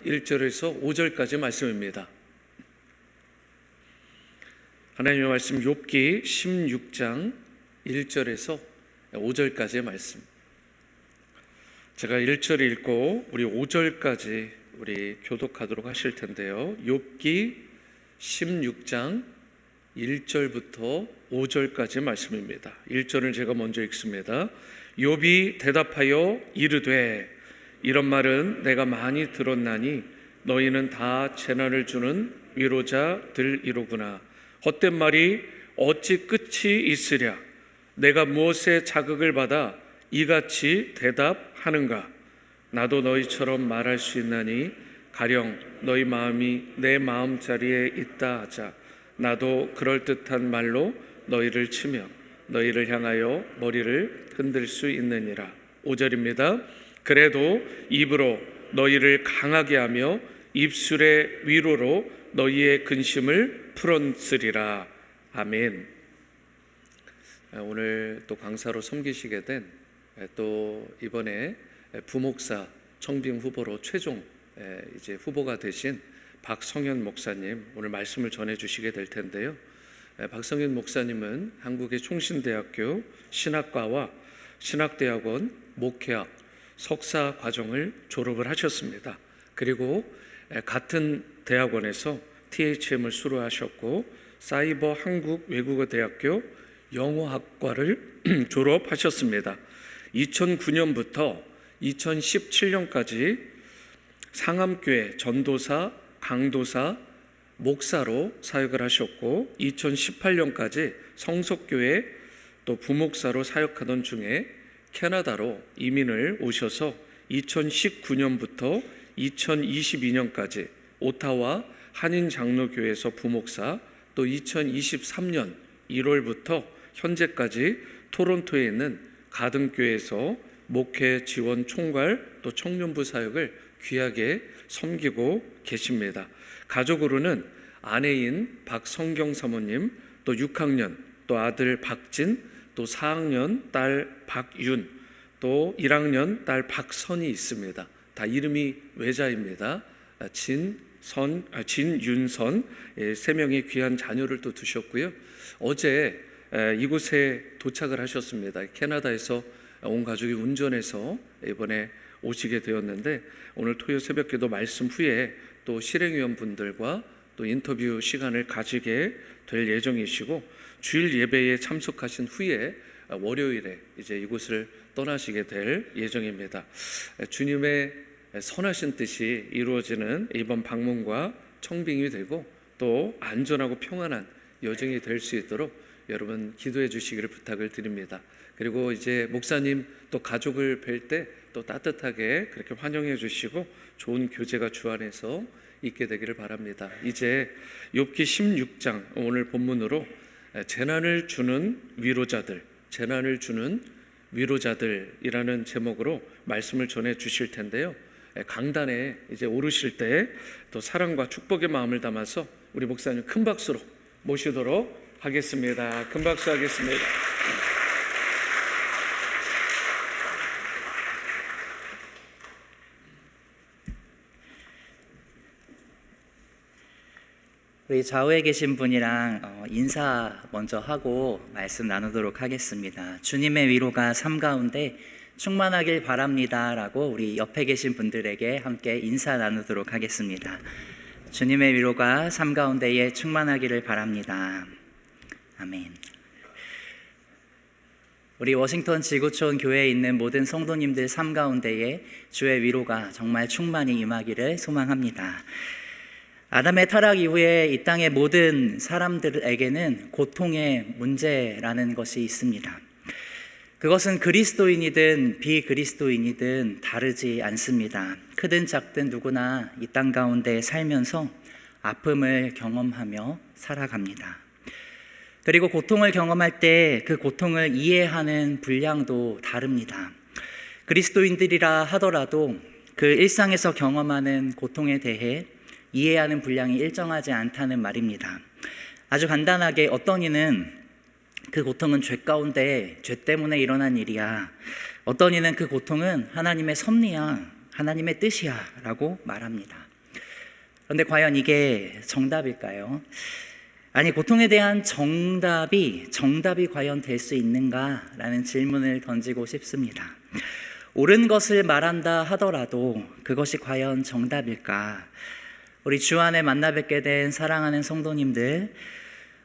1절에서 5절까지 말씀입니다. 하나님의 말씀 욥기 16장 1절에서 5절까지의 말씀. 제가 1절 읽고 우리 5절까지 우리 교독하도록 하실 텐데요. 욥기 16장 1절부터 5절까지 말씀입니다. 1절을 제가 먼저 읽습니다. 욥이 대답하여 이르되 이런 말은 내가 많이 들었나니 너희는 다 재난을 주는 위로자들이로구나. 헛된 말이 어찌 끝이 있으랴. 내가 무엇에 자극을 받아 이같이 대답하는가. 나도 너희처럼 말할 수 있나니 가령 너희 마음이 내 마음자리에 있다 하자. 나도 그럴듯한 말로 너희를 치며 너희를 향하여 머리를 흔들 수 있느니라. 5절입니다. 그래도 입으로 너희를 강하게 하며 입술의 위로로 너희의 근심을 풀었으리라. 아멘. 오늘 또 강사로 섬기시게 된 또 이번에 부목사 청빙 후보로 최종 이제 후보가 되신 박성현 목사님 오늘 말씀을 전해 주시게 될 텐데요. 박성현 목사님은 한국의 총신대학교 신학과와 신학대학원 목회학 석사 과정을 졸업을 하셨습니다. 그리고 같은 대학원에서 THM을 수료하셨고 사이버 한국 외국어대학교 영어학과를 졸업하셨습니다. 2009년부터 2017년까지 상암교회 전도사, 강도사, 목사로 사역을 하셨고 2018년까지 성석교회 또 부목사로 사역하던 중에 캐나다로 이민을 오셔서 2019년부터 2022년까지 오타와 한인장로교회에서 부목사, 또 2023년 1월부터 현재까지 토론토에 있는 가든교회에서 목회 지원 총괄 또 청년부 사역을 귀하게 섬기고 계십니다. 가족으로는 아내인 박성경 사모님, 또 6학년, 또 아들 박진, 또 4학년 딸 박윤, 또 1학년 딸 박선이 있습니다. 다 이름이 외자입니다. 진윤선 세 명의 귀한 자녀를 또 두셨고요. 어제 이곳에 도착을 하셨습니다. 캐나다에서 온 가족이 운전해서 이번에 오시게 되었는데 오늘 토요 새벽기도 말씀 후에 또 실행위원분들과 또 인터뷰 시간을 가지게 될 예정이시고 주일 예배에 참석하신 후에 월요일에 이제 이곳을 떠나시게 될 예정입니다. 주님의 선하신 뜻이 이루어지는 이번 방문과 청빙이 되고 또 안전하고 평안한 여정이 될 수 있도록 여러분 기도해 주시기를 부탁을 드립니다. 그리고 이제 목사님 또 가족을 뵐 때 또 따뜻하게 그렇게 환영해 주시고 좋은 교제가 주 안에서 있게 되기를 바랍니다. 이제 욥기 16장 오늘 본문으로 재난을 주는 위로자들, 재난을 주는 위로자들이라는 제목으로 말씀을 전해 주실 텐데요. 강단에 이제 오르실 때 또 사랑과 축복의 마음을 담아서 우리 목사님 큰 박수로 모시도록 하겠습니다. 큰 박수 하겠습니다. 우리 좌우에 계신 분이랑 인사 먼저 하고 말씀 나누도록 하겠습니다. 주님의 위로가 삶 가운데 충만하길 바랍니다 라고 우리 옆에 계신 분들에게 함께 인사 나누도록 하겠습니다. 주님의 위로가 삶 가운데에 충만하기를 바랍니다. 아멘. 우리 워싱턴 지구촌 교회에 있는 모든 성도님들 삶 가운데에 주의 위로가 정말 충만히 임하기를 소망합니다. 아담의 타락 이후에 이 땅의 모든 사람들에게는 고통의 문제라는 것이 있습니다. 그것은 그리스도인이든 비그리스도인이든 다르지 않습니다. 크든 작든 누구나 이 땅 가운데 살면서 아픔을 경험하며 살아갑니다. 그리고 고통을 경험할 때 그 고통을 이해하는 분량도 다릅니다. 그리스도인들이라 하더라도 그 일상에서 경험하는 고통에 대해 이해하는 분량이 일정하지 않다는 말입니다. 아주 간단하게 어떤 이는 그 고통은 죄 가운데 죄 때문에 일어난 일이야. 어떤 이는 그 고통은 하나님의 섭리야, 하나님의 뜻이야 라고 말합니다. 그런데 과연 이게 정답일까요? 아니, 고통에 대한 정답이 과연 될 수 있는가라는 질문을 던지고 싶습니다. 옳은 것을 말한다 하더라도 그것이 과연 정답일까? 우리 주 안에 만나 뵙게 된 사랑하는 성도님들,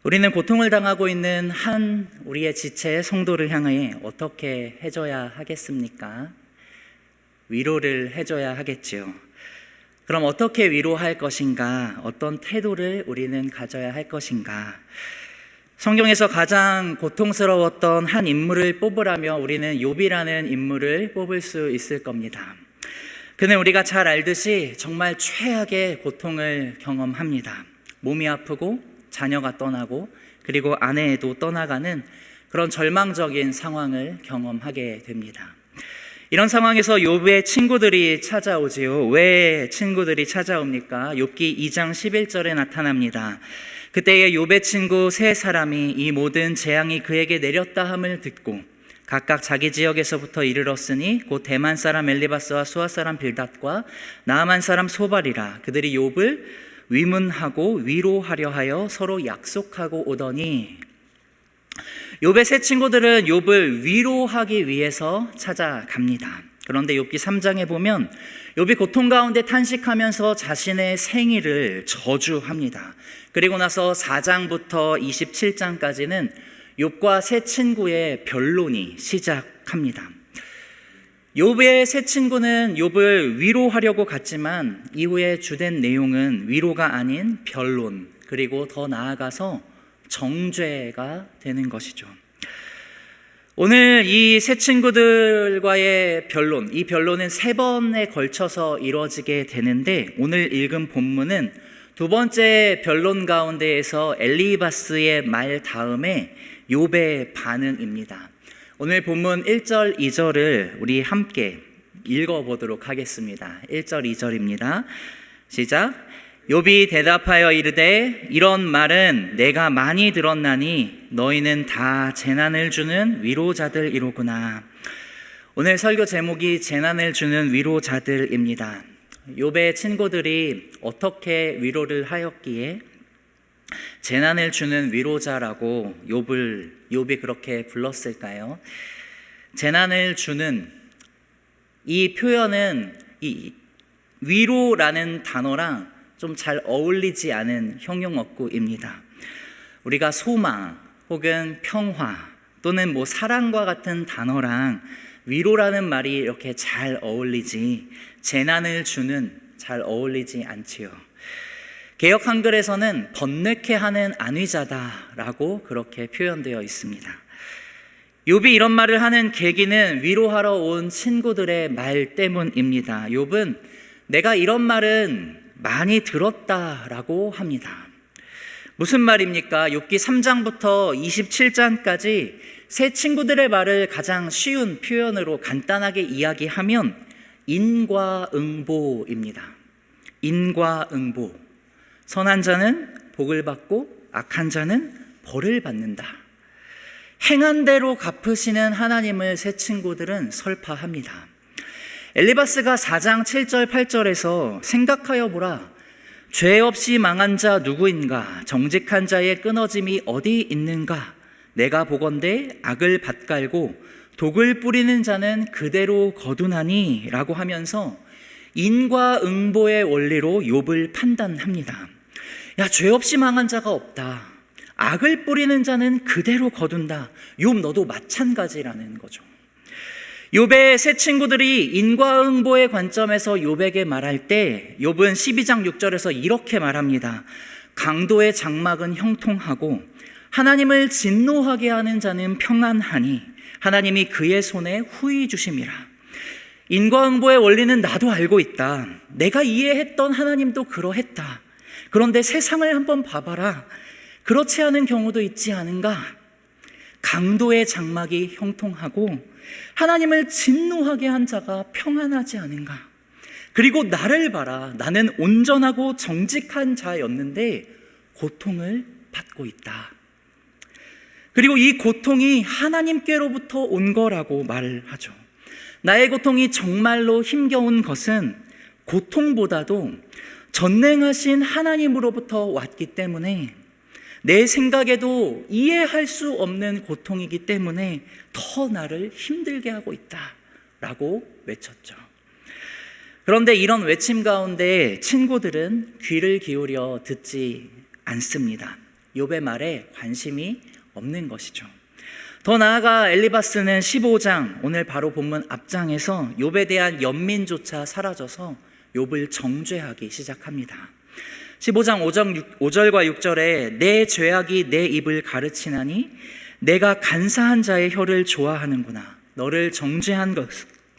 우리는 고통을 당하고 있는 한 우리의 지체의 성도를 향해 어떻게 해줘야 하겠습니까? 위로를 해줘야 하겠지요. 그럼 어떻게 위로할 것인가? 어떤 태도를 우리는 가져야 할 것인가? 성경에서 가장 고통스러웠던 한 인물을 뽑으라면 우리는 욥이라는 인물을 뽑을 수 있을 겁니다. 그는 우리가 잘 알듯이 정말 최악의 고통을 경험합니다. 몸이 아프고 자녀가 떠나고 그리고 아내도 떠나가는 그런 절망적인 상황을 경험하게 됩니다. 이런 상황에서 욥의 친구들이 찾아오지요. 왜 친구들이 찾아옵니까? 욥기 2장 11절에 나타납니다. 그때에 욥의 친구 세 사람이 이 모든 재앙이 그에게 내렸다 함을 듣고 각각 자기 지역에서부터 이르렀으니 곧 대만 사람 엘리바스와 수아 사람 빌닷과 나아만 사람 소발이라. 그들이 욥을 위문하고 위로하려 하여 서로 약속하고 오더니, 욥의 세 친구들은 욥을 위로하기 위해서 찾아갑니다. 그런데 욥기 3장에 보면 욥이 고통 가운데 탄식하면서 자신의 생일을 저주합니다. 그리고 나서 4장부터 27장까지는 욥과 세 친구의 변론이 시작합니다. 욥의 세 친구는 욥을 위로하려고 갔지만 이후에 주된 내용은 위로가 아닌 변론, 그리고 더 나아가서 정죄가 되는 것이죠. 오늘 이 세 친구들과의 변론, 이 변론은 3번에 걸쳐서 이루어지게 되는데, 오늘 읽은 본문은 두 번째 변론 가운데에서 엘리바스의 말 다음에 욥의 반응입니다. 오늘 본문 1절, 2절을 우리 함께 읽어보도록 하겠습니다. 1절, 2절입니다. 시작. 욥이 대답하여 이르되 이런 말은 내가 많이 들었나니 너희는 다 재난을 주는 위로자들이로구나. 오늘 설교 제목이 재난을 주는 위로자들입니다. 욥의 친구들이 어떻게 위로를 하였기에 재난을 주는 위로자라고 욥이 그렇게 불렀을까요? 재난을 주는 이 표현은 이 위로라는 단어랑 좀 잘 어울리지 않은 형용어구입니다. 우리가 소망 혹은 평화 또는 사랑과 같은 단어랑 위로라는 말이 이렇게 잘 어울리지, 재난을 주는 잘 어울리지 않지요. 개역 한글에서는 번뇌케 하는 안위자다라고 그렇게 표현되어 있습니다. 욥이 이런 말을 하는 계기는 위로하러 온 친구들의 말 때문입니다. 욥은 내가 이런 말은 많이 들었다라고 합니다. 무슨 말입니까? 욥기 3장부터 27장까지 세 친구들의 말을 가장 쉬운 표현으로 간단하게 이야기하면 인과응보입니다. 인과응보. 선한 자는 복을 받고 악한 자는 벌을 받는다. 행한 대로 갚으시는 하나님을 세 친구들은 설파합니다. 엘리바스가 4장 7절 8절에서 생각하여 보라, 죄 없이 망한 자 누구인가? 정직한 자의 끊어짐이 어디 있는가? 내가 보건대 악을 밭갈고 독을 뿌리는 자는 그대로 거두나니 라고 하면서 인과응보의 원리로 욥을 판단합니다. 야, 죄 없이 망한 자가 없다. 악을 뿌리는 자는 그대로 거둔다. 욥 너도 마찬가지라는 거죠. 욥의 세 친구들이 인과응보의 관점에서 욥에게 말할 때 욥은 12장 6절에서 이렇게 말합니다. 강도의 장막은 형통하고 하나님을 진노하게 하는 자는 평안하니 하나님이 그의 손에 후히 주심이라. 인과응보의 원리는 나도 알고 있다. 내가 이해했던 하나님도 그러했다. 그런데 세상을 한번 봐봐라. 그렇지 않은 경우도 있지 않은가? 강도의 장막이 형통하고 하나님을 진노하게 한 자가 평안하지 않은가? 그리고 나를 봐라. 나는 온전하고 정직한 자였는데 고통을 받고 있다. 그리고 이 고통이 하나님께로부터 온 거라고 말을 하죠. 나의 고통이 정말로 힘겨운 것은 고통보다도 전능하신 하나님으로부터 왔기 때문에 내 생각에도 이해할 수 없는 고통이기 때문에 더 나를 힘들게 하고 있다라고 외쳤죠. 그런데 이런 외침 가운데 친구들은 귀를 기울여 듣지 않습니다. 욥의 말에 관심이 없는 것이죠. 더 나아가 엘리바스는 15장, 오늘 바로 본문 앞장에서 욥에 대한 연민조차 사라져서 욥을 정죄하기 시작합니다. 15장 5절과 6절에 내 죄악이 내 입을 가르치나니 내가 간사한 자의 혀를 좋아하는구나. 너를 정죄한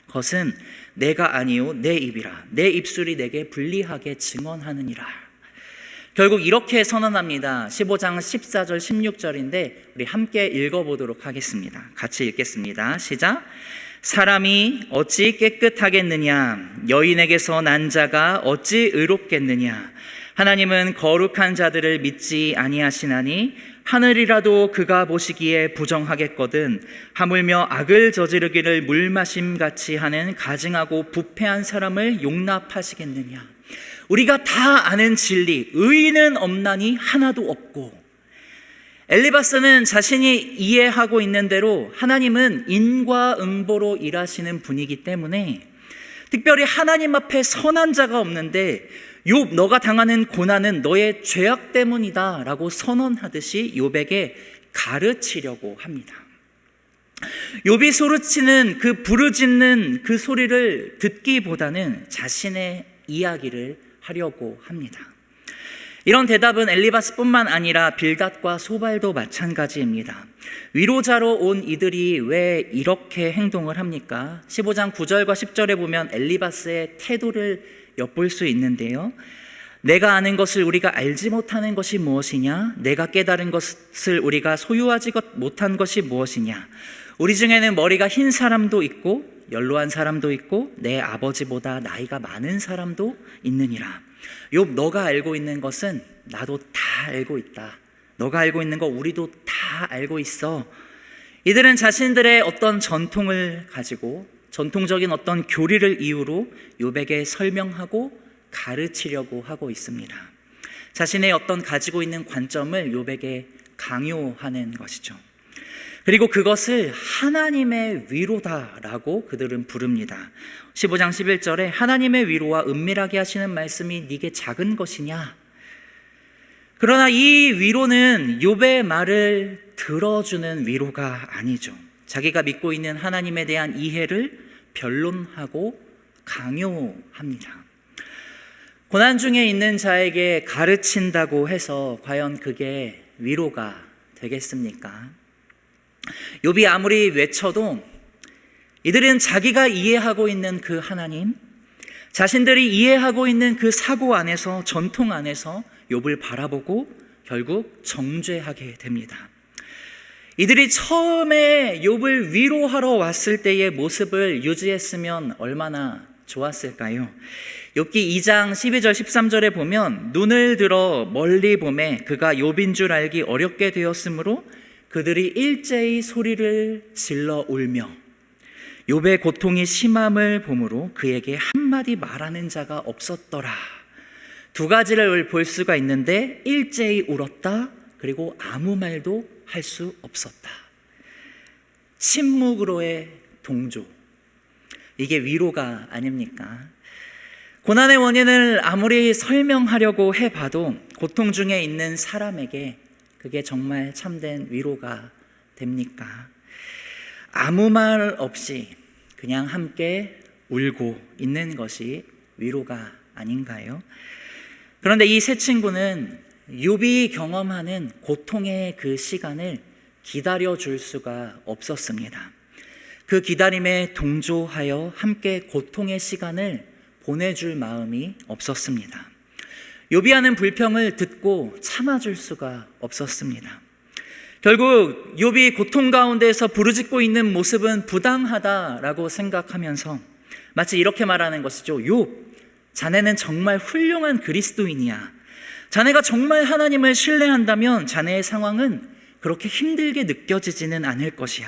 것은 내가 아니요 내 입이라. 내 입술이 내게 불리하게 증언하느니라. 결국 이렇게 선언합니다. 15장 14절 16절인데 우리 함께 읽어보도록 하겠습니다. 같이 읽겠습니다. 시작. 사람이 어찌 깨끗하겠느냐? 여인에게서 난 자가 어찌 의롭겠느냐? 하나님은 거룩한 자들을 믿지 아니하시나니 하늘이라도 그가 보시기에 부정하겠거든. 하물며 악을 저지르기를 물마심같이 하는 가증하고 부패한 사람을 용납하시겠느냐? 우리가 다 아는 진리, 의인은 없나니 하나도 없고, 엘리바스는 자신이 이해하고 있는 대로 하나님은 인과응보로 일하시는 분이기 때문에 특별히 하나님 앞에 선한 자가 없는데 욥, 너가 당하는 고난은 너의 죄악 때문이다 라고 선언하듯이 욥에게 가르치려고 합니다. 욥이 소리치는 그 부르짖는 그 소리를 듣기보다는 자신의 이야기를 하려고 합니다. 이런 대답은 엘리바스뿐만 아니라 빌닷과 소발도 마찬가지입니다. 위로자로 온 이들이 왜 이렇게 행동을 합니까? 15장 9절과 10절에 보면 엘리바스의 태도를 엿볼 수 있는데요. 내가 아는 것을 우리가 알지 못하는 것이 무엇이냐? 내가 깨달은 것을 우리가 소유하지 못한 것이 무엇이냐? 우리 중에는 머리가 흰 사람도 있고 연로한 사람도 있고 내 아버지보다 나이가 많은 사람도 있느니라. 욥, 너가 알고 있는 것은 나도 다 알고 있다. 너가 알고 있는 거 우리도 다 알고 있어. 이들은 자신들의 어떤 전통을 가지고 전통적인 어떤 교리를 이유로 욥에게 설명하고 가르치려고 하고 있습니다. 자신의 어떤 가지고 있는 관점을 욥에게 강요하는 것이죠. 그리고 그것을 하나님의 위로다라고 그들은 부릅니다. 15장 11절에 하나님의 위로와 은밀하게 하시는 말씀이 네게 작은 것이냐? 그러나 이 위로는 욥의 말을 들어주는 위로가 아니죠. 자기가 믿고 있는 하나님에 대한 이해를 변론하고 강요합니다. 고난 중에 있는 자에게 가르친다고 해서 과연 그게 위로가 되겠습니까? 욥이 아무리 외쳐도 이들은 자기가 이해하고 있는 그 하나님, 자신들이 이해하고 있는 그 사고 안에서, 전통 안에서 욥을 바라보고 결국 정죄하게 됩니다. 이들이 처음에 욥을 위로하러 왔을 때의 모습을 유지했으면 얼마나 좋았을까요? 욥기 2장 12절 13절에 보면 눈을 들어 멀리 보매 그가 욥인 줄 알기 어렵게 되었으므로 그들이 일제히 소리를 질러 울며 욥의 고통이 심함을 보므로 그에게 한마디 말하는 자가 없었더라. 두 가지를 볼 수가 있는데 일제히 울었다, 그리고 아무 말도 할 수 없었다. 침묵으로의 동조, 이게 위로가 아닙니까? 고난의 원인을 아무리 설명하려고 해봐도 고통 중에 있는 사람에게 그게 정말 참된 위로가 됩니까? 아무 말 없이 그냥 함께 울고 있는 것이 위로가 아닌가요? 그런데 이 세 친구는 욥이 경험하는 고통의 그 시간을 기다려줄 수가 없었습니다. 그 기다림에 동조하여 함께 고통의 시간을 보내줄 마음이 없었습니다. 욥이 하는 불평을 듣고 참아줄 수가 없었습니다. 결국 욥이 고통 가운데에서 부르짖고 있는 모습은 부당하다라고 생각하면서 마치 이렇게 말하는 것이죠. 욥, 자네는 정말 훌륭한 그리스도인이야. 자네가 정말 하나님을 신뢰한다면 자네의 상황은 그렇게 힘들게 느껴지지는 않을 것이야.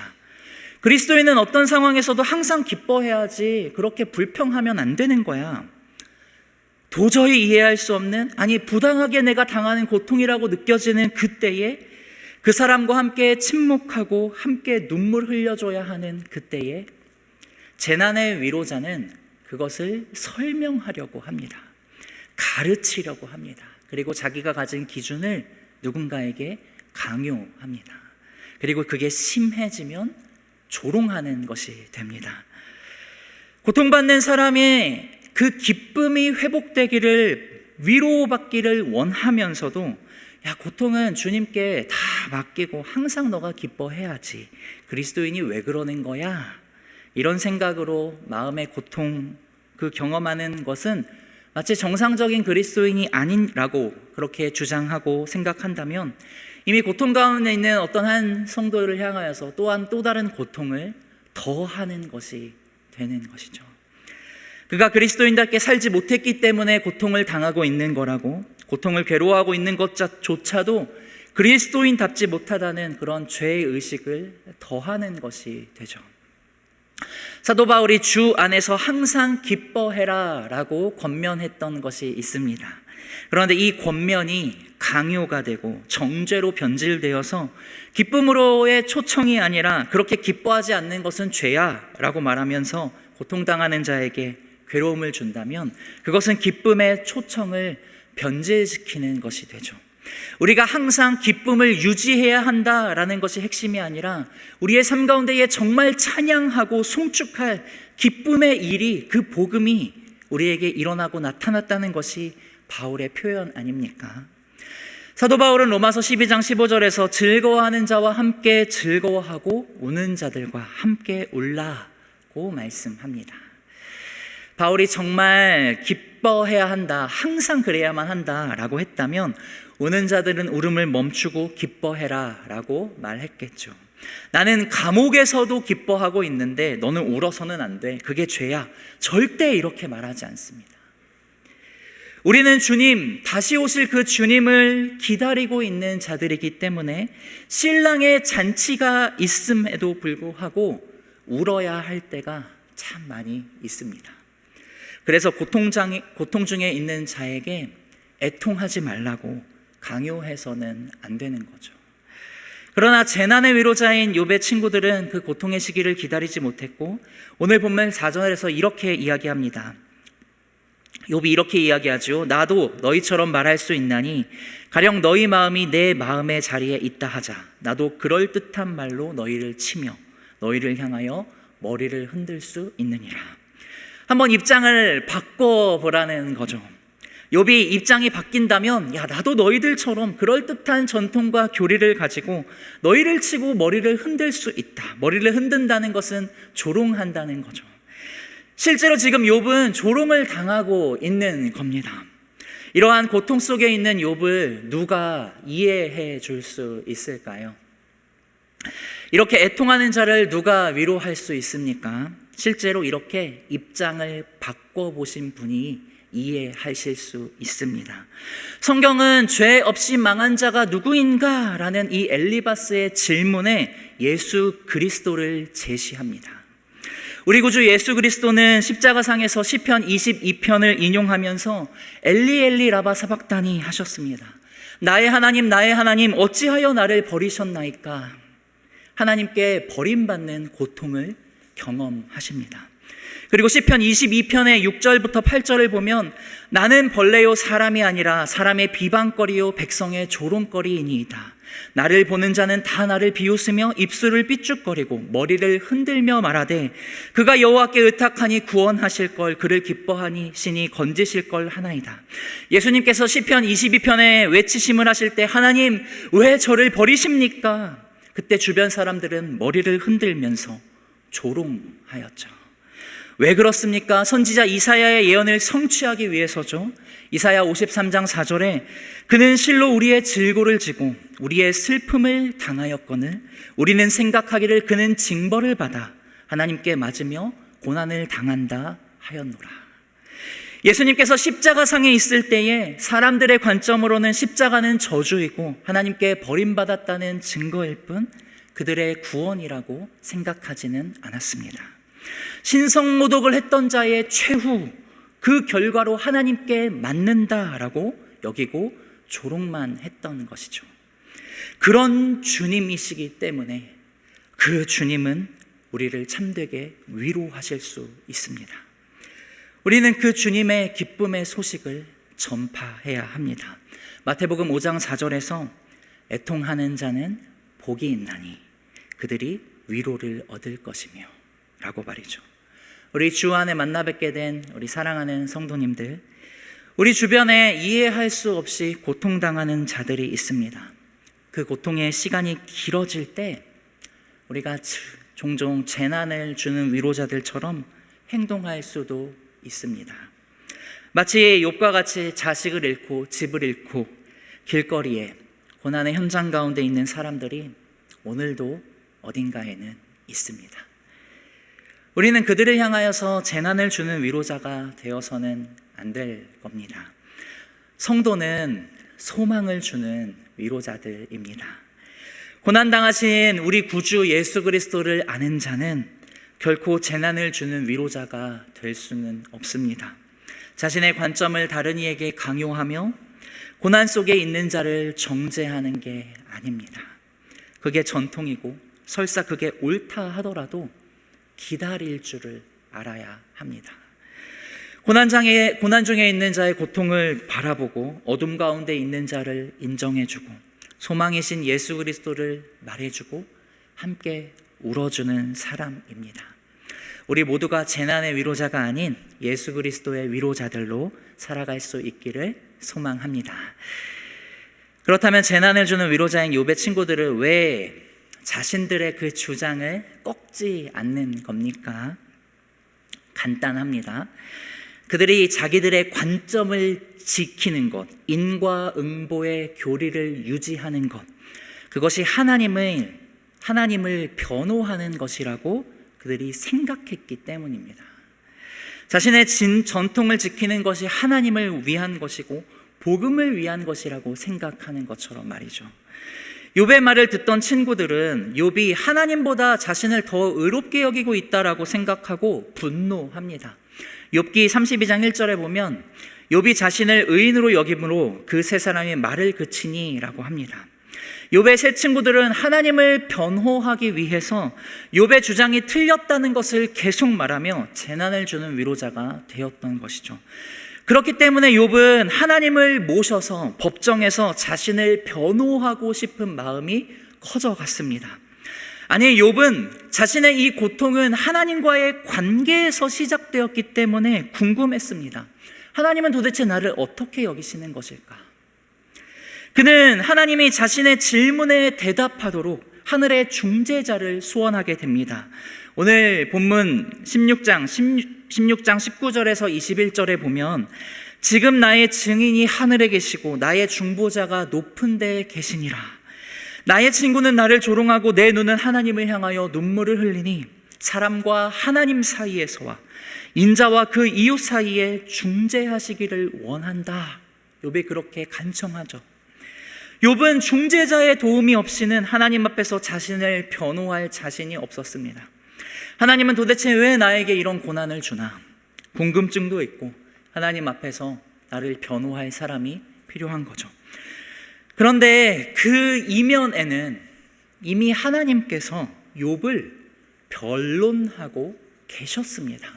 그리스도인은 어떤 상황에서도 항상 기뻐해야지 그렇게 불평하면 안 되는 거야. 도저히 이해할 수 없는, 아니 부당하게 내가 당하는 고통이라고 느껴지는 그때에 그 사람과 함께 침묵하고 함께 눈물 흘려줘야 하는 그때에 재난의 위로자는 그것을 설명하려고 합니다. 가르치려고 합니다. 그리고 자기가 가진 기준을 누군가에게 강요합니다. 그리고 그게 심해지면 조롱하는 것이 됩니다. 고통받는 사람의 그 기쁨이 회복되기를, 위로받기를 원하면서도 야, 고통은 주님께 다 맡기고 항상 너가 기뻐해야지, 그리스도인이 왜 그러는 거야? 이런 생각으로 마음의 고통, 그 경험하는 것은 마치 정상적인 그리스도인이 아니라고 그렇게 주장하고 생각한다면 이미 고통 가운데 있는 어떤 한 성도를 향하여서 또한 또 다른 고통을 더하는 것이 되는 것이죠. 그가 그리스도인답게 살지 못했기 때문에 고통을 당하고 있는 거라고, 고통을 괴로워하고 있는 것조차도 그리스도인답지 못하다는 그런 죄의식을 더하는 것이 되죠. 사도 바울이 주 안에서 항상 기뻐해라 라고 권면했던 것이 있습니다. 그런데 이 권면이 강요가 되고 정죄로 변질되어서 기쁨으로의 초청이 아니라 그렇게 기뻐하지 않는 것은 죄야 라고 말하면서 고통당하는 자에게 괴로움을 준다면 그것은 기쁨의 초청을 변질시키는 것이 되죠. 우리가 항상 기쁨을 유지해야 한다라는 것이 핵심이 아니라 우리의 삶 가운데에 정말 찬양하고 송축할 기쁨의 일이, 그 복음이 우리에게 일어나고 나타났다는 것이 바울의 표현 아닙니까? 사도 바울은 로마서 12장 15절에서 즐거워하는 자와 함께 즐거워하고 우는 자들과 함께 울라고 말씀합니다. 바울이 정말 기뻐해야 한다, 항상 그래야만 한다라고 했다면 우는 자들은 울음을 멈추고 기뻐해라 라고 말했겠죠. 나는 감옥에서도 기뻐하고 있는데 너는 울어서는 안 돼, 그게 죄야, 절대 이렇게 말하지 않습니다. 우리는 주님, 다시 오실 그 주님을 기다리고 있는 자들이기 때문에 신랑의 잔치가 있음에도 불구하고 울어야 할 때가 참 많이 있습니다. 그래서 고통 중에 있는 자에게 애통하지 말라고 강요해서는 안 되는 거죠. 그러나 재난의 위로자인 욥의 친구들은 그 고통의 시기를 기다리지 못했고 오늘 본문 4절에서 이렇게 이야기합니다. 욥이 이렇게 이야기하죠. 나도 너희처럼 말할 수 있나니 가령 너희 마음이 내 마음의 자리에 있다 하자. 나도 그럴듯한 말로 너희를 치며 너희를 향하여 머리를 흔들 수 있느니라. 한번 입장을 바꿔보라는 거죠. 욥이 입장이 바뀐다면 야, 나도 너희들처럼 그럴듯한 전통과 교리를 가지고 너희를 치고 머리를 흔들 수 있다. 머리를 흔든다는 것은 조롱한다는 거죠. 실제로 지금 욥은 조롱을 당하고 있는 겁니다. 이러한 고통 속에 있는 욥을 누가 이해해 줄 수 있을까요? 이렇게 애통하는 자를 누가 위로할 수 있습니까? 실제로 이렇게 입장을 바꿔보신 분이 이해하실 수 있습니다. 성경은 죄 없이 망한 자가 누구인가? 라는 이 엘리바스의 질문에 예수 그리스도를 제시합니다. 우리 구주 예수 그리스도는 십자가상에서 시편 22편을 인용하면서 엘리 엘리 라바 사박다니 하셨습니다. 나의 하나님 어찌하여 나를 버리셨나이까? 하나님께 버림받는 고통을 경험하십니다. 그리고 시편 22편의 6절부터 8절을 보면 나는 벌레요 사람이 아니라 사람의 비방거리요 백성의 조롱거리이니이다. 나를 보는 자는 다 나를 비웃으며 입술을 삐죽거리고 머리를 흔들며 말하되 그가 여호와께 의탁하니 구원하실 걸, 그를 기뻐하니 신이 건지실 걸 하나이다. 예수님께서 시편 22편에 외치심을 하실 때 하나님 왜 저를 버리십니까? 그때 주변 사람들은 머리를 흔들면서 조롱하였죠. 왜 그렇습니까? 선지자 이사야의 예언을 성취하기 위해서죠. 이사야 53장 4절에 그는 실로 우리의 질고를 지고 우리의 슬픔을 당하였거늘 우리는 생각하기를 그는 징벌을 받아 하나님께 맞으며 고난을 당한다 하였노라. 예수님께서 십자가상에 있을 때에 사람들의 관점으로는 십자가는 저주이고 하나님께 버림받았다는 증거일 뿐 그들의 구원이라고 생각하지는 않았습니다. 신성모독을 했던 자의 최후, 그 결과로 하나님께 맞는다라고 여기고 조롱만 했던 것이죠. 그런 주님이시기 때문에 그 주님은 우리를 참되게 위로하실 수 있습니다. 우리는 그 주님의 기쁨의 소식을 전파해야 합니다. 마태복음 5장 4절에서 애통하는 자는 복이 있나니 그들이 위로를 얻을 것이며 라고 말이죠. 우리 주 안에 만나 뵙게 된 우리 사랑하는 성도님들, 우리 주변에 이해할 수 없이 고통당하는 자들이 있습니다. 그 고통의 시간이 길어질 때 우리가 종종 재난을 주는 위로자들처럼 행동할 수도 있습니다. 마치 욥과 같이 자식을 잃고 집을 잃고 길거리에 고난의 현장 가운데 있는 사람들이 오늘도 어딘가에는 있습니다. 우리는 그들을 향하여서 재난을 주는 위로자가 되어서는 안 될 겁니다. 성도는 소망을 주는 위로자들입니다. 고난당하신 우리 구주 예수 그리스도를 아는 자는 결코 재난을 주는 위로자가 될 수는 없습니다. 자신의 관점을 다른 이에게 강요하며 고난 속에 있는 자를 정죄하는 게 아닙니다. 그게 전통이고 설사 그게 옳다 하더라도 기다릴 줄을 알아야 합니다. 고난 중에 있는 자의 고통을 바라보고 어둠 가운데 있는 자를 인정해주고 소망이신 예수 그리스도를 말해주고 함께 울어주는 사람입니다. 우리 모두가 재난의 위로자가 아닌 예수 그리스도의 위로자들로 살아갈 수 있기를 소망합니다. 그렇다면 재난을 주는 위로자인 욥의 친구들은 왜 자신들의 그 주장을 꺾지 않는 겁니까? 간단합니다. 그들이 자기들의 관점을 지키는 것, 인과응보의 교리를 유지하는 것, 그것이 하나님을 변호하는 것이라고 그들이 생각했기 때문입니다. 자신의 전통을 지키는 것이 하나님을 위한 것이고 복음을 위한 것이라고 생각하는 것처럼 말이죠. 욥의 말을 듣던 친구들은 욥이 하나님보다 자신을 더 의롭게 여기고 있다라고 생각하고 분노합니다. 욥기 32장 1절에 보면 욥이 자신을 의인으로 여김으로 그 세 사람이 말을 그치니 라고 합니다. 욥의 세 친구들은 하나님을 변호하기 위해서 욥의 주장이 틀렸다는 것을 계속 말하며 재난을 주는 위로자가 되었던 것이죠. 그렇기 때문에 욥은 하나님을 모셔서 법정에서 자신을 변호하고 싶은 마음이 커져갔습니다. 아니, 욥은 자신의 이 고통은 하나님과의 관계에서 시작되었기 때문에 궁금했습니다. 하나님은 도대체 나를 어떻게 여기시는 것일까? 그는 하나님이 자신의 질문에 대답하도록 하늘의 중재자를 소원하게 됩니다. 오늘 본문 16장 19절에서 21절에 보면 지금 나의 증인이 하늘에 계시고 나의 중보자가 높은 데에 계시니라. 나의 친구는 나를 조롱하고 내 눈은 하나님을 향하여 눈물을 흘리니 사람과 하나님 사이에서와 인자와 그 이웃 사이에 중재하시기를 원한다. 욥이 그렇게 간청하죠. 욥은 중재자의 도움이 없이는 하나님 앞에서 자신을 변호할 자신이 없었습니다. 하나님은 도대체 왜 나에게 이런 고난을 주나? 궁금증도 있고 하나님 앞에서 나를 변호할 사람이 필요한 거죠. 그런데 그 이면에는 이미 하나님께서 욥을 변론하고 계셨습니다.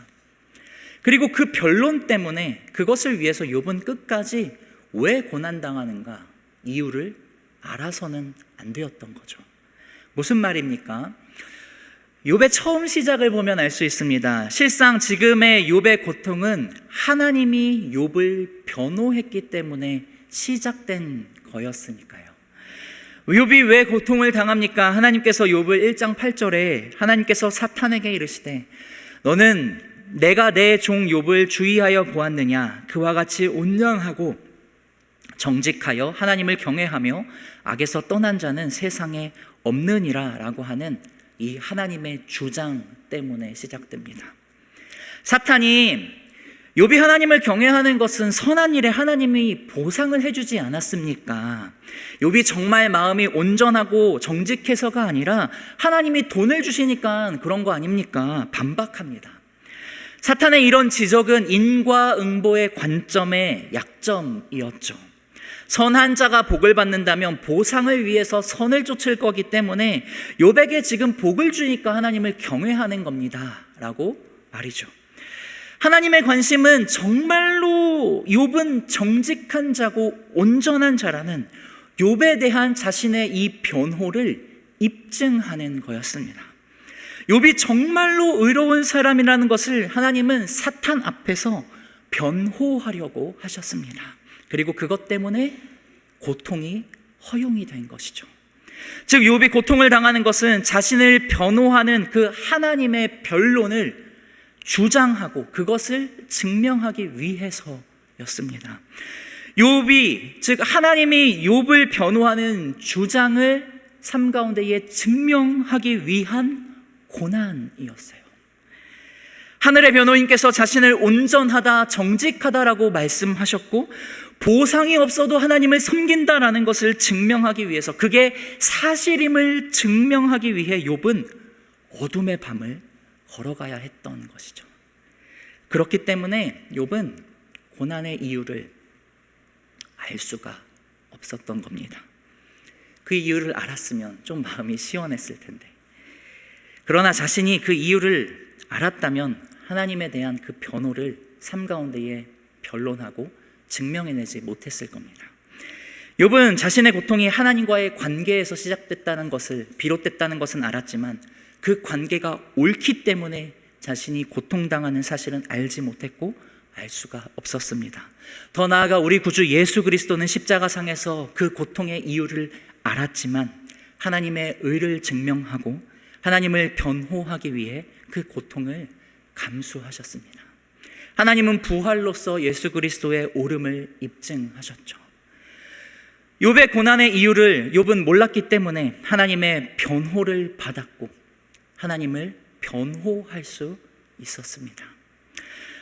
그리고 그 변론 때문에 그것을 위해서 욥은 끝까지 왜 고난당하는가 이유를 알아서는 안 되었던 거죠. 무슨 말입니까? 욥의 처음 시작을 보면 알 수 있습니다. 실상 지금의 욥의 고통은 하나님이 욥을 변호했기 때문에 시작된 거였으니까요. 욥이 왜 고통을 당합니까? 하나님께서 욥을 1장 8절에 하나님께서 사탄에게 이르시되 너는 내가 내 종 욥을 주의하여 보았느냐? 그와 같이 온전하고 정직하여 하나님을 경외하며 악에서 떠난 자는 세상에 없느니라 라고 하는 이 하나님의 주장 때문에 시작됩니다. 사탄이 욥이 하나님을 경외하는 것은 선한 일에 하나님이 보상을 해주지 않았습니까? 욥이 정말 마음이 온전하고 정직해서가 아니라 하나님이 돈을 주시니까 그런 거 아닙니까? 반박합니다. 사탄의 이런 지적은 인과응보의 관점의 약점이었죠. 선한 자가 복을 받는다면 보상을 위해서 선을 쫓을 거기 때문에 욥에게 지금 복을 주니까 하나님을 경외하는 겁니다 라고 말이죠. 하나님의 관심은 정말로 욥은 정직한 자고 온전한 자라는 욥에 대한 자신의 이 변호를 입증하는 거였습니다. 욥이 정말로 의로운 사람이라는 것을 하나님은 사탄 앞에서 변호하려고 하셨습니다. 그리고 그것 때문에 고통이 허용이 된 것이죠. 즉 욥이 고통을 당하는 것은 자신을 변호하는 그 하나님의 변론을 주장하고 그것을 증명하기 위해서였습니다. 욥이, 즉 하나님이 욥을 변호하는 주장을 삶 가운데에 증명하기 위한 고난이었어요. 하늘의 변호인께서 자신을 온전하다, 정직하다라고 말씀하셨고 보상이 없어도 하나님을 섬긴다라는 것을 증명하기 위해서, 그게 사실임을 증명하기 위해 욥은 어둠의 밤을 걸어가야 했던 것이죠. 그렇기 때문에 욥은 고난의 이유를 알 수가 없었던 겁니다. 그 이유를 알았으면 좀 마음이 시원했을 텐데, 그러나 자신이 그 이유를 알았다면 하나님에 대한 그 변호를 삶 가운데에 변론하고 증명해내지 못했을 겁니다. 욥은 자신의 고통이 하나님과의 관계에서 시작됐다는 것을, 비롯됐다는 것은 알았지만 그 관계가 옳기 때문에 자신이 고통당하는 사실은 알지 못했고 알 수가 없었습니다. 더 나아가 우리 구주 예수 그리스도는 십자가상에서 그 고통의 이유를 알았지만 하나님의 의를 증명하고 하나님을 변호하기 위해 그 고통을 감수하셨습니다. 하나님은 부활로서 예수 그리스도의 오름을 입증하셨죠. 욥의 고난의 이유를 욥은 몰랐기 때문에 하나님의 변호를 받았고 하나님을 변호할 수 있었습니다.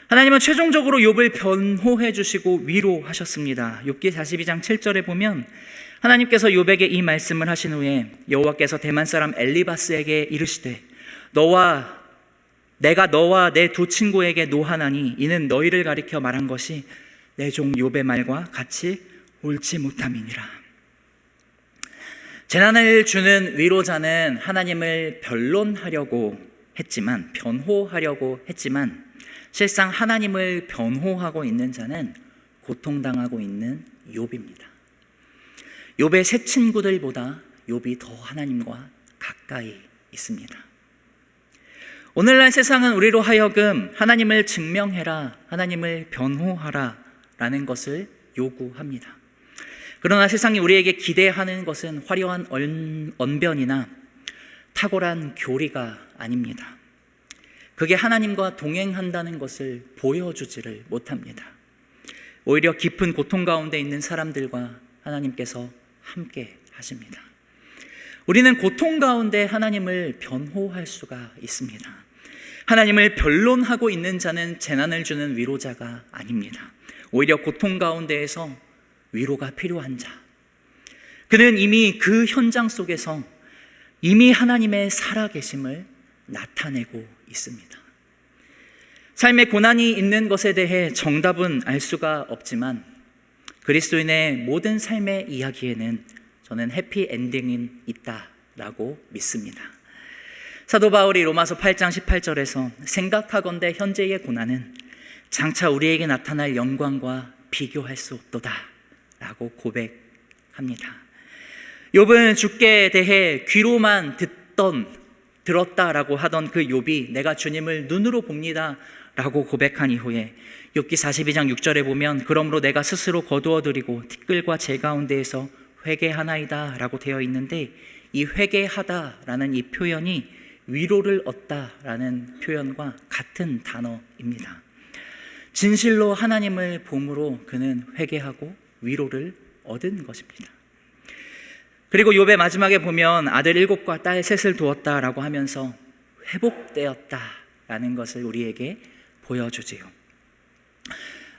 하나님은 최종적으로 욥을 변호해 주시고 위로하셨습니다. 욥기 42장 7절에 보면 하나님께서 욥에게 이 말씀을 하신 후에 여호와께서 대만 사람 엘리바스에게 이르시되 내가 너와 내 두 친구에게 노하나니 이는 너희를 가리켜 말한 것이 내 종 욥의 말과 같이 옳지 못함이니라. 재난을 주는 위로자는 하나님을 변론하려고 했지만, 변호하려고 했지만 실상 하나님을 변호하고 있는 자는 고통당하고 있는 욥입니다. 욥의 세 친구들보다 욥이 더 하나님과 가까이 있습니다. 오늘날 세상은 우리로 하여금 하나님을 증명해라, 하나님을 변호하라 라는 것을 요구합니다. 그러나 세상이 우리에게 기대하는 것은 화려한 언변이나 탁월한 교리가 아닙니다. 그게 하나님과 동행한다는 것을 보여주지를 못합니다. 오히려 깊은 고통 가운데 있는 사람들과 하나님께서 함께 하십니다. 우리는 고통 가운데 하나님을 변호할 수가 있습니다. 하나님을 변론하고 있는 자는 재난을 주는 위로자가 아닙니다. 오히려 고통 가운데에서 위로가 필요한 자, 그는 이미 그 현장 속에서 이미 하나님의 살아계심을 나타내고 있습니다. 삶의 고난이 있는 것에 대해 정답은 알 수가 없지만 그리스도인의 모든 삶의 이야기에는 저는 해피엔딩이 있다라고 믿습니다. 사도 바울이 로마서 8장 18절에서 생각하건대 현재의 고난은 장차 우리에게 나타날 영광과 비교할 수 없도다 라고 고백합니다. 욥은 주께 대해 귀로만 들었다라고 하던 그 욥이 내가 주님을 눈으로 봅니다 라고 고백한 이후에 욥기 42장 6절에 보면 그러므로 내가 스스로 거두어드리고 티끌과 재 가운데에서 회개하나이다 라고 되어 있는데, 이 회개하다라는 이 표현이 위로를 얻다라는 표현과 같은 단어입니다. 진실로 하나님을 봄으로 그는 회개하고 위로를 얻은 것입니다. 그리고 욥의 마지막에 보면 아들 7과 딸 3을 두었다라고 하면서 회복되었다라는 것을 우리에게 보여주지요.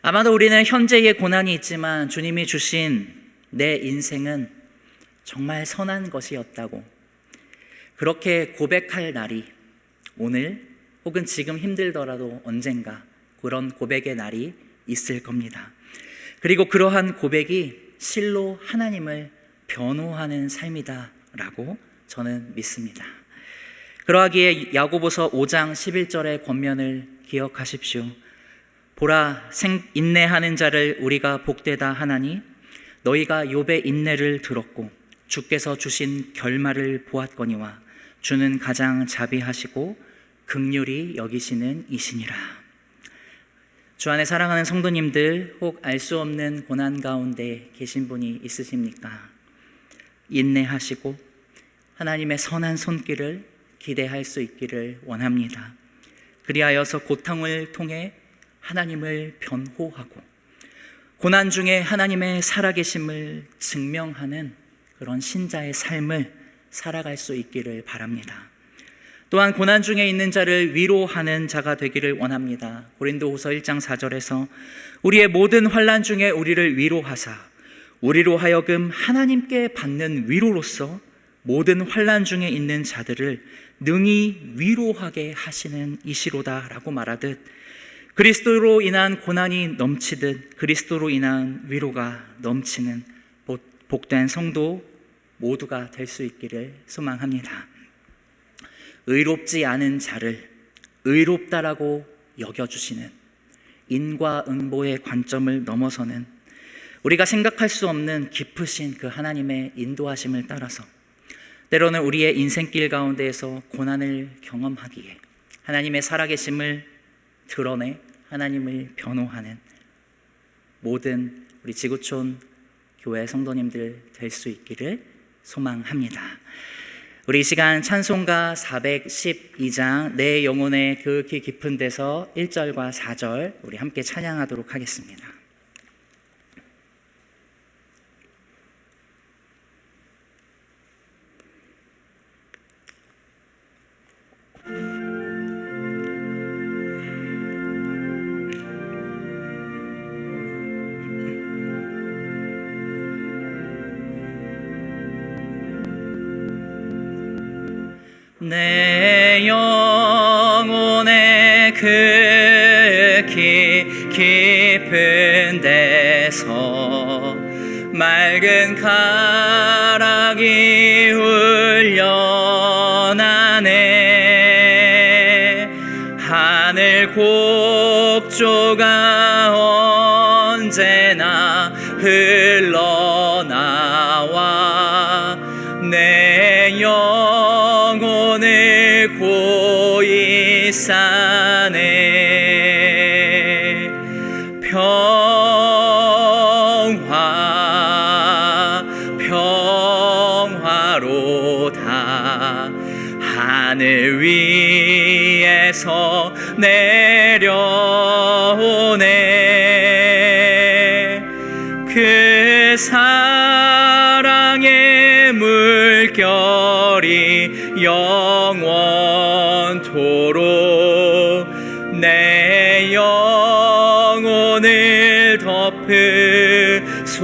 아마도 우리는 현재의 고난이 있지만 주님이 주신 내 인생은 정말 선한 것이었다고 그렇게 고백할 날이 오늘 혹은 지금 힘들더라도 언젠가 그런 고백의 날이 있을 겁니다. 그리고 그러한 고백이 실로 하나님을 변호하는 삶이다라고 저는 믿습니다. 그러하기에 야고보서 5장 11절의 권면을 기억하십시오. 보라, 인내하는 자를 우리가 복되다 하나니 너희가 욥의 인내를 들었고 주께서 주신 결말을 보았거니와 주는 가장 자비하시고 긍휼히 여기시는 이시니라. 주 안에 사랑하는 성도님들, 혹 알 수 없는 고난 가운데 계신 분이 있으십니까? 인내하시고 하나님의 선한 손길을 기대할 수 있기를 원합니다. 그리하여서 고통을 통해 하나님을 변호하고 고난 중에 하나님의 살아계심을 증명하는 그런 신자의 삶을 살아갈 수 있기를 바랍니다. 또한 고난 중에 있는 자를 위로하는 자가 되기를 원합니다. 고린도후서 1장 4절에서 우리의 모든 환난 중에 우리를 위로하사 우리로 하여금 하나님께 받는 위로로서 모든 환난 중에 있는 자들을 능히 위로하게 하시는 이시로다라고 말하듯 그리스도로 인한 고난이 넘치듯 그리스도로 인한 위로가 넘치는 복된 성도 모두가 될 수 있기를 소망합니다. 의롭지 않은 자를 의롭다라고 여겨주시는 인과응보의 관점을 넘어서는 우리가 생각할 수 없는 깊으신 그 하나님의 인도하심을 따라서 때로는 우리의 인생길 가운데에서 고난을 경험하기에 하나님의 살아계심을 드러내 하나님을 변호하는 모든 우리 지구촌 교회 성도님들 될 수 있기를 소망합니다. 우리 이 시간 찬송가 412장 내 영혼의 극히 깊은 데서 1절과 4절 우리 함께 찬양하도록 하겠습니다. 내 영혼의 극히 깊은 데서 맑은 가락이 울려나네. 하늘 곡조가 언제나 흘러나와 내 영혼을 고이 싸네. 평화로다. 하늘 위에서 내려오네. 그 사랑의 물결이 영원토록 내 영혼을 덮으소서.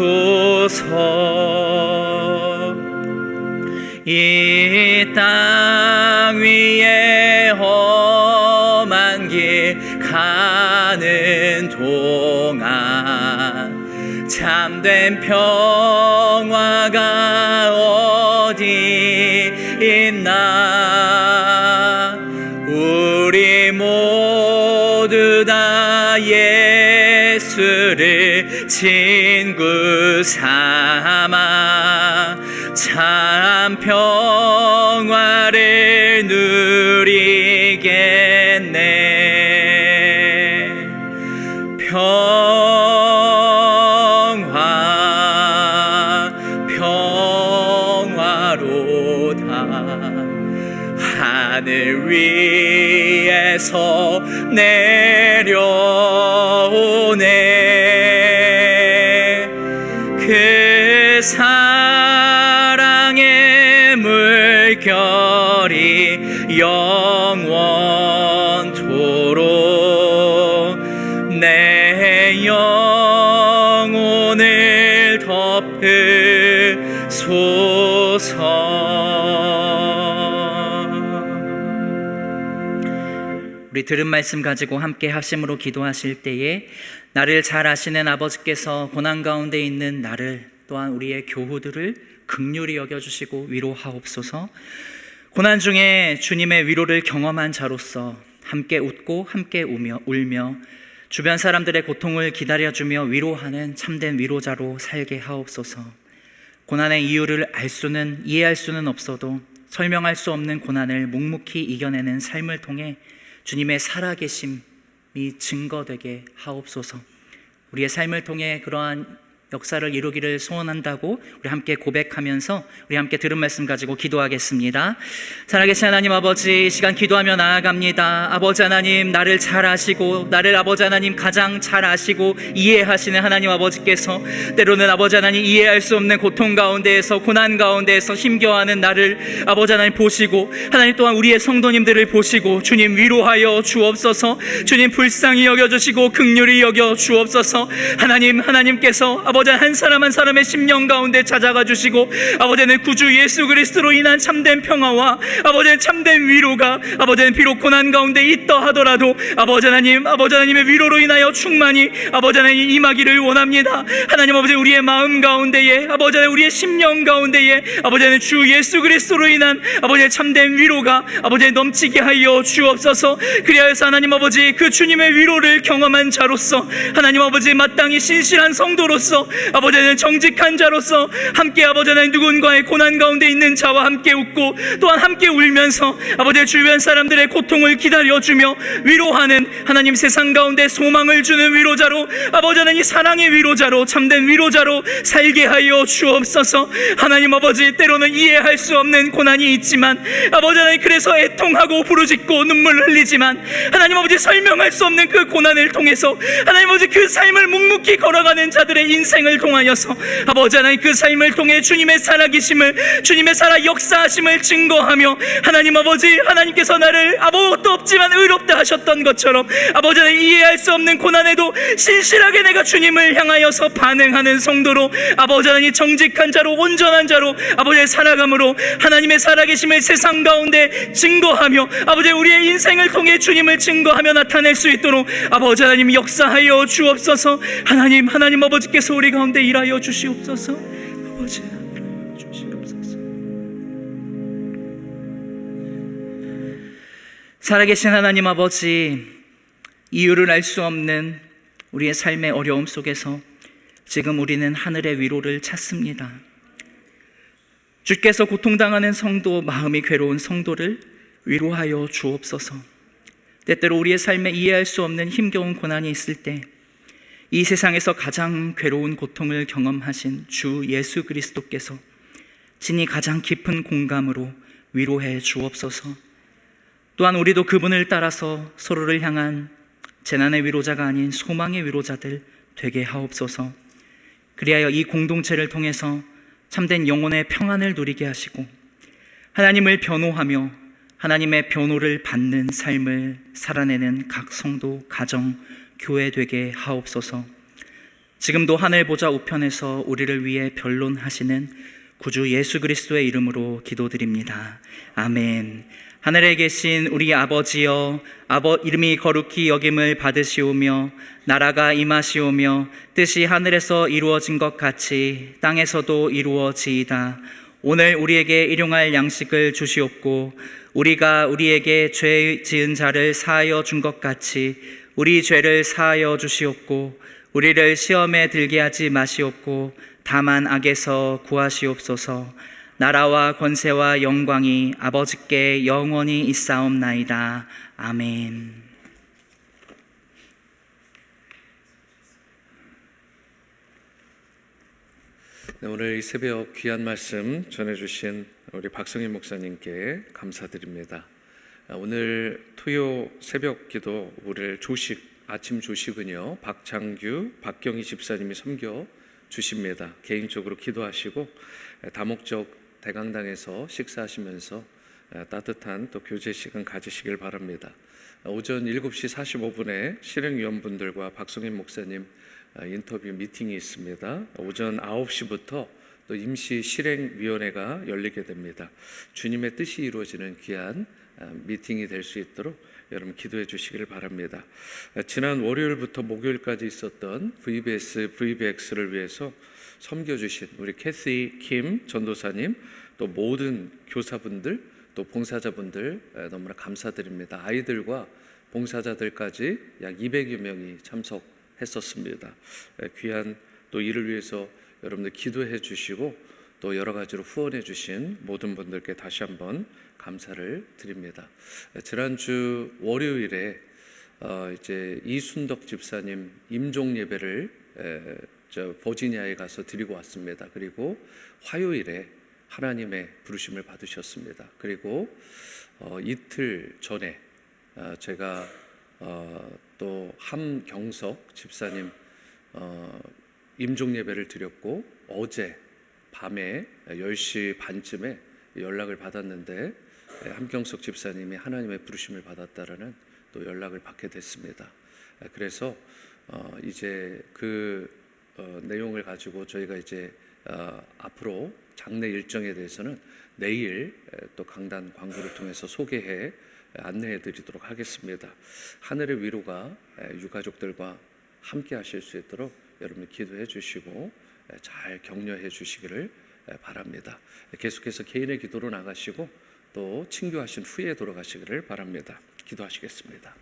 이 땅 위에 험한 길 가는 동안 참된 평화가 어디 있나. 우리 모두 다 예수를 친구 삼아 참 평화를 누리겠네. 평화로다. 하늘 위에서 내려오네. 그 사랑의 물결이 영원토록 내 영혼을 덮으소서. 우리 들은 말씀 가지고 함께 합심으로 기도하실 때에 나를 잘 아시는 아버지께서 고난 가운데 있는 나를 또한 우리의 교우들을 긍휼히 여겨주시고 위로하옵소서. 고난 중에 주님의 위로를 경험한 자로서 함께 웃고 함께 울며 주변 사람들의 고통을 기다려주며 위로하는 참된 위로자로 살게 하옵소서. 고난의 이유를 이해할 수는 없어도 설명할 수 없는 고난을 묵묵히 이겨내는 삶을 통해 주님의 살아계심이 증거되게 하옵소서. 우리의 삶을 통해 그러한 역사를 이루기를 소원한다고 우리 함께 고백하면서 우리 함께 들은 말씀 가지고 기도하겠습니다. 살아계신 하나님 아버지, 이 시간 기도하며 나아갑니다. 아버지 하나님, 나를 잘 아시고 나를 아버지 하나님 가장 잘 아시고 이해하시는 하나님 아버지께서 때로는 아버지 하나님 이해할 수 없는 고통 가운데에서 고난 가운데에서 힘겨워하는 나를 아버지 하나님 보시고 하나님 또한 우리의 성도님들을 보시고 주님 위로하여 주옵소서. 주님 불쌍히 여겨주시고 긍휼히 여겨 주옵소서. 하나님께서 아버지 한 사람 한 사람의 심령 가운데 찾아가 주시고 아버지는 구주 예수 그리스도로 인한 참된 평화와 아버지는 참된 위로가 아버지는 비록 고난 가운데 있다 하더라도 아버지 하나님의 위로로 인하여 충만히 아버지 하나님 임하기를 원합니다. 하나님 아버지, 우리의 마음 가운데에 아버지 하나님 우리의 심령 가운데에 아버지 하나님 주 예수 그리스도로 인한 아버지의 참된 위로가 아버지 넘치게 하여 주옵소서. 그리하여서 하나님 아버지, 그 주님의 위로를 경험한 자로서 하나님 아버지 마땅히 신실한 성도로서 아버지 하나님 정직한 자로서 함께 아버지 하나님 누군가의 고난 가운데 있는 자와 함께 웃고 또한 함께 울면서 아버지 주변 사람들의 고통을 기다려주며 위로하는 하나님 세상 가운데 소망을 주는 위로자로 아버지 하나님 사랑의 위로자로 참된 위로자로 살게 하여 주옵소서. 하나님 아버지, 때로는 이해할 수 없는 고난이 있지만 아버지 하나님 그래서 애통하고 부르짖고 눈물 흘리지만 하나님 아버지 설명할 수 없는 그 고난을 통해서 하나님 아버지 그 삶을 묵묵히 걸어가는 자들의 인생을 통하여서 아버지 하나님 그 삶을 통해 주님의 살아계심을 주님의 살아 역사하심을 증거하며 하나님 아버지 하나님께서 나를 아무것도 없지만 의롭다 하셨던 것처럼 아버지 하나님 이해할 수 없는 고난에도 신실하게 내가 주님을 향하여서 반응하는 성도로 아버지 하나님 정직한 자로 온전한 자로 아버지의 살아감으로 하나님의 살아계심을 세상 가운데 증거하며 아버지 우리의 인생을 통해 주님을 증거하며 나타낼 수 있도록 아버지 하나님 역사하여 주옵소서. 하나님 아버지께서 우리 가운데 일하여 주시옵소서. 아버지 일하여 주시옵소서. 살아계신 하나님 아버지, 이유를 알 수 없는 우리의 삶의 어려움 속에서 지금 우리는 하늘의 위로를 찾습니다. 주께서 고통당하는 성도, 마음이 괴로운 성도를 위로하여 주옵소서. 때때로 우리의 삶에 이해할 수 없는 힘겨운 고난이 있을 때 이 세상에서 가장 괴로운 고통을 경험하신 주 예수 그리스도께서 친히 가장 깊은 공감으로 위로해 주옵소서. 또한 우리도 그분을 따라서 서로를 향한 재난의 위로자가 아닌 소망의 위로자들 되게 하옵소서. 그리하여 이 공동체를 통해서 참된 영혼의 평안을 누리게 하시고 하나님을 변호하며 하나님의 변호를 받는 삶을 살아내는 각 성도, 가정, 교회 되게 하옵소서. 지금도 하늘 보좌 우편에서 우리를 위해 변론하시는 구주 예수 그리스도의 이름으로 기도드립니다. 아멘. 하늘에 계신 우리 아버지여, 이름이 거룩히 여김을 받으시오며 나라가 임하시오며 뜻이 하늘에서 이루어진 것 같이 땅에서도 이루어지이다. 오늘 우리에게 일용할 양식을 주시옵고 우리가 우리에게 죄 지은 자를 사하여 준 것 같이 우리 죄를 사하여 주시옵고 우리를 시험에 들게 하지 마시옵고 다만 악에서 구하시옵소서. 나라와 권세와 영광이 아버지께 영원히 있사옵나이다. 아멘. 네, 오늘 이 새벽 귀한 말씀 전해주신 우리 박성희 목사님께 감사드립니다. 오늘 토요 새벽 기도 우리 아침 조식은요 박창규, 박경희 집사님이 섬겨 주십니다. 개인적으로 기도하시고 다목적 대강당에서 식사하시면서 따뜻한 또 교제 시간 가지시길 바랍니다. 오전 7시 45분에 실행위원분들과 박성희 목사님 인터뷰 미팅이 있습니다. 오전 9시부터 또 임시 실행위원회가 열리게 됩니다. 주님의 뜻이 이루어지는 귀한 미팅이 될 수 있도록 여러분 기도해 주시기를 바랍니다. 지난 월요일부터 목요일까지 있었던 VBS, VBX를 위해서 섬겨주신 우리 캐시 킴 전도사님, 또 모든 교사분들, 또 봉사자분들 너무나 감사드립니다. 아이들과 봉사자들까지 약 200여 명이 참석했었습니다. 귀한 또 이를 위해서 여러분들 기도해 주시고 또 여러 가지로 후원해 주신 모든 분들께 다시 한번 감사를 드립니다. 지난주 월요일에 이제 이순덕 집사님 임종 예배를 버지니아에 가서 드리고 왔습니다. 그리고 화요일에 하나님의 부르심을 받으셨습니다. 그리고 이틀 전에 제가 또 함경석 집사님 임종 예배를 드렸고, 어제 밤에 10시 반쯤에 연락을 받았는데 함경석 집사님이 하나님의 부르심을 받았다라는 또 연락을 받게 됐습니다. 그래서 이제 그 내용을 가지고 저희가 이제 앞으로 장례 일정에 대해서는 내일 또 강단 광고를 통해서 소개해 안내해 드리도록 하겠습니다. 하늘의 위로가 유가족들과 함께 하실 수 있도록 여러분 기도해 주시고 잘 격려해 주시기를 바랍니다. 계속해서 개인의 기도로 나가시고 또 친교하신 후에 돌아가시기를 바랍니다. 기도하시겠습니다.